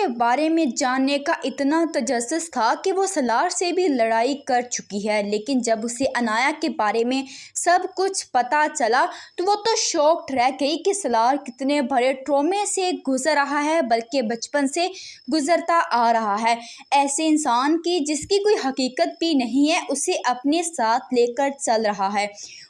के बारे में जानने का इतना तजस्सुस था कि वो सलार से भी लड़ाई कर चुकी है। लेकिन जब उसे अनाया के बारे में सब कुछ पता चला तो वो तो शॉक्ड रह गई कि सलार कितने बड़े ट्रॉमे से गुजर रहा है, बल्कि बचपन से गुजरता आ रहा है। ऐसे इंसान की जिसकी कोई हकीकत भी नहीं है उसे अपने साथ लेकर चल रहा है।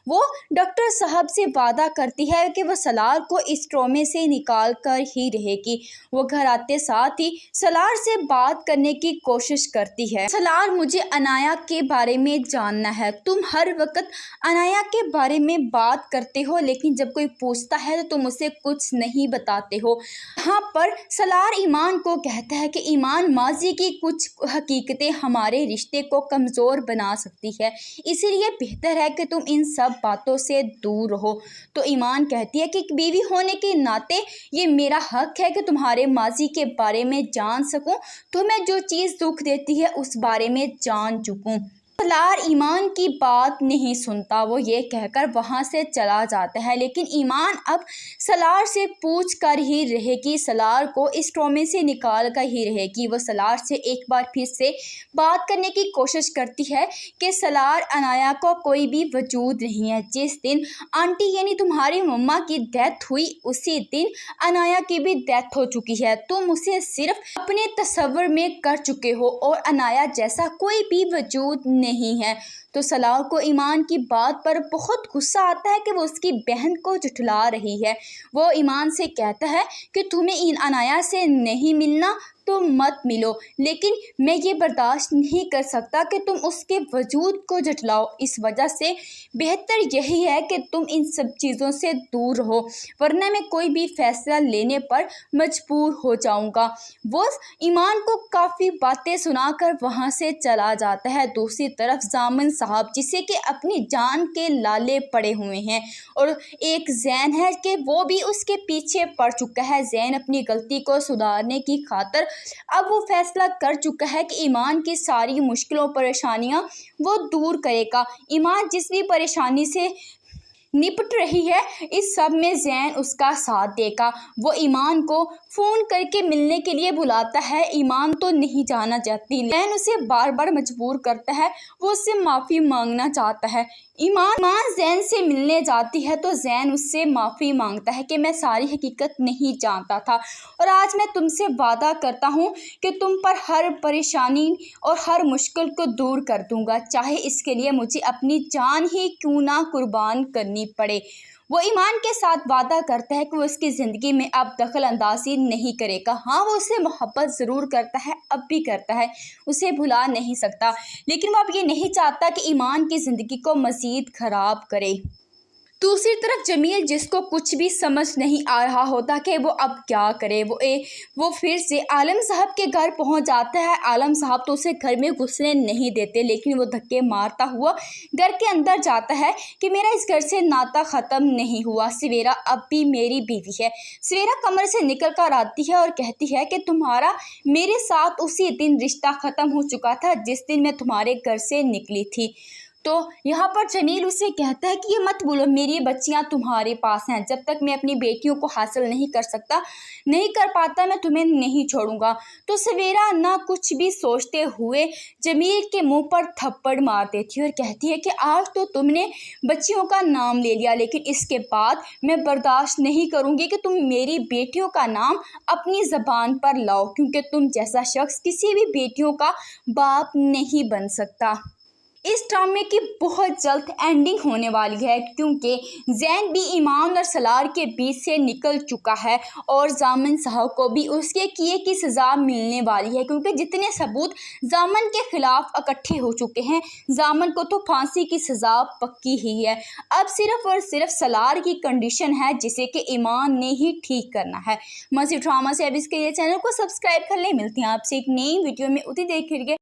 वो डॉक्टर साहब से वादा करती है कि वो सलार को इस ट्रॉमे से निकाल कर ही रहेगी। वो घर आते साथ ही सलार से बात करने की कोशिश करती है। सलार, मुझे अनाया के बारे में जानना है। तुम हर वक्त अनाया के बारे में बात करते हो, लेकिन जब कोई पूछता है तो तुम उसे कुछ नहीं बताते हो। यहाँ पर सलार ईमान को कहता है कि ईमान, माजी की कुछ हकीकतें हमारे रिश्ते को कमज़ोर बना सकती है, इसीलिए बेहतर है कि तुम इन सब बातों से दूर रहो। तो ईमान कहती है कि बीवी होने के नाते ये मेरा हक है कि तुम्हारे माजी के बारे में जान सकूं, तुम्हें जो चीज़ दुख देती है उस बारे में जान चुकूं। सलार ईमान की बात नहीं सुनता, वो ये कहकर वहाँ से चला जाता है। लेकिन ईमान अब सलार से पूछ कर ही रहेगी, सलार को इस ट्रॉमे से निकाल कर ही रहेगी। वो सलार से एक बार फिर से बात करने की कोशिश करती है कि सलार, अनाया को कोई भी वजूद नहीं है। जिस दिन आंटी यानी तुम्हारी मम्मा की डेथ हुई उसी दिन अनाया की भी डेथ हो चुकी है। तुम उसे सिर्फ अपने तस्वर में कर चुके हो और अनाया जैसा कोई भी वजूद नहीं है। तो सलार को ईमान की बात पर बहुत गुस्सा आता है कि वो उसकी बहन को झुठला रही है। वो ईमान से कहता है कि तुम्हें इन अनाया से नहीं मिलना तो मत मिलो, लेकिन मैं ये बर्दाश्त नहीं कर सकता कि तुम उसके वजूद को झुठलाओ। इस वजह से बेहतर यही है कि तुम इन सब चीज़ों से दूर रहो, वरना मैं कोई भी फैसला लेने पर मजबूर हो जाऊंगा। वो ईमान को काफ़ी बातें सुनाकर वहाँ से चला जाता है। दूसरी तरफ जामन साहब, जिसे कि अपनी जान के लाले पड़े हुए हैं, और एक जैन है कि वो भी उसके पीछे पड़ चुका है। जैन अपनी गलती को सुधारने की खातिर अब वो फैसला कर चुका है कि ईमान की सारी मुश्किलों परेशानियां वो दूर करेगा। ईमान जिस भी परेशानी से निपट रही है, इस सब में जैन उसका साथ देगा। वो ईमान को फ़ोन करके मिलने के लिए बुलाता है। ईमान तो नहीं जाना चाहती, जैन उसे बार बार मजबूर करता है, वो उससे माफ़ी मांगना चाहता है। ईमान जैन से मिलने जाती है तो जैन उससे माफ़ी मांगता है कि मैं सारी हकीकत नहीं जानता था और आज मैं तुमसे वादा करता हूँ कि तुम पर हर परेशानी और हर मुश्किल को दूर कर दूँगा, चाहे इसके लिए मुझे अपनी जान ही क्यों ना कुर्बान करनी पड़े। वो ईमान के साथ वादा करता है कि वो उसकी ज़िंदगी में अब दखल अंदाजी नहीं करेगा। हाँ, वो उससे मोहब्बत ज़रूर करता है, अब भी करता है, उसे भुला नहीं सकता, लेकिन वो अब ये नहीं चाहता कि ईमान की ज़िंदगी को मज़ीद ख़राब करे। दूसरी तरफ जमील, जिसको कुछ भी समझ नहीं आ रहा होता कि वो अब क्या करे, वो फिर से आलम साहब के घर पहुंच जाता है। आलम साहब तो उसे घर में घुसने नहीं देते, लेकिन वो धक्के मारता हुआ घर के अंदर जाता है कि मेरा इस घर से नाता ख़त्म नहीं हुआ, सवेरा अब भी मेरी बीवी है। सवेरा कमरे से निकल कर आती है और कहती है कि तुम्हारा मेरे साथ उसी दिन रिश्ता ख़त्म हो चुका था जिस दिन मैं तुम्हारे घर से निकली थी। तो यहाँ पर जमील उसे कहता है कि ये मत बोलो, मेरी बच्चियाँ तुम्हारे पास हैं, जब तक मैं अपनी बेटियों को हासिल नहीं कर पाता मैं तुम्हें नहीं छोड़ूंगा। तो सवेरा ना कुछ भी सोचते हुए जमील के मुंह पर थप्पड़ मार देती है और कहती है कि आज तो तुमने बच्चियों का नाम ले लिया, लेकिन इसके बाद मैं बर्दाश्त नहीं करूँगी कि तुम मेरी बेटियों का नाम अपनी ज़बान पर लाओ, क्योंकि तुम जैसा शख्स किसी भी बेटियों का बाप नहीं बन सकता। इस ड्रामे की बहुत जल्द एंडिंग होने वाली है, क्योंकि जैन भी ईमान और सलार के बीच से निकल चुका है और जामन साहब को भी उसके किए की सज़ा मिलने वाली है, क्योंकि जितने सबूत जामन के खिलाफ इकट्ठे हो चुके हैं, जामन को तो फांसी की सज़ा पक्की ही है। अब सिर्फ और सिर्फ सलार की कंडीशन है जिसे कि ईमान ने ही ठीक करना है। मज़ीद ड्रामा से अब इसके लिए चैनल को सब्सक्राइब कर ले। मिलती हैं आपसे एक नई वीडियो में, उतनी देर के लिए